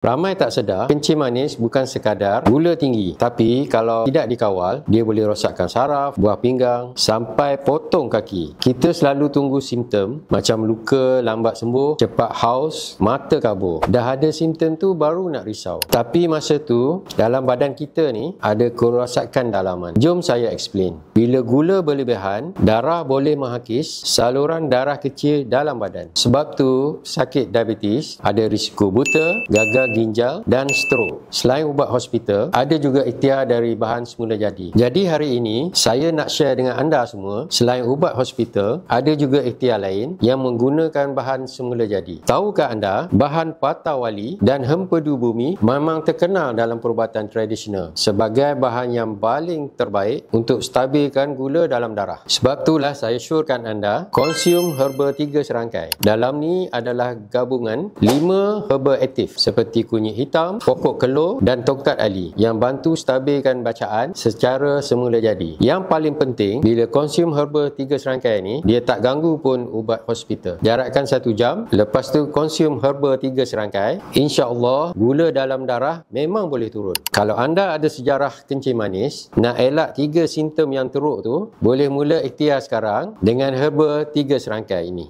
Ramai tak sedar, kencing manis bukan sekadar gula tinggi. Tapi kalau tidak dikawal, dia boleh rosakkan saraf, buah pinggang, sampai potong kaki. Kita selalu tunggu simptom macam luka lambat sembuh, cepat haus, mata kabur. Dah ada simptom tu baru nak risau. Tapi masa tu, dalam badan kita ni ada kerosakan dalaman. Jom saya explain. Bila gula berlebihan, darah boleh menghakis saluran darah kecil dalam badan. Sebab tu, sakit diabetes ada risiko buta, gagal ginjal dan stroke. Selain ubat hospital, ada juga ikhtiar dari bahan semula jadi. Jadi hari ini, saya nak share dengan anda semua, selain ubat hospital, ada juga ikhtiar lain yang menggunakan bahan semula jadi. Tahukah anda, bahan patah wali dan hempedu bumi memang terkenal dalam perubatan tradisional sebagai bahan yang paling terbaik untuk stabilkan gula dalam darah. Sebab itulah saya syorkan anda, konsum herba 3 serangkai. Dalam ni adalah gabungan 5 herba aktif seperti kunyit hitam, pokok kelor dan tongkat ali yang bantu stabilkan bacaan secara semula jadi. Yang paling penting, bila konsum herba 3 serangkai ni, dia tak ganggu pun ubat hospital. Jarakkan 1 jam, lepas tu konsum herba 3 serangkai, insya-Allah gula dalam darah memang boleh turun. Kalau anda ada sejarah kencing manis, nak elak 3 simptom yang teruk tu, boleh mula ikhtiar sekarang dengan herba 3 serangkai ini.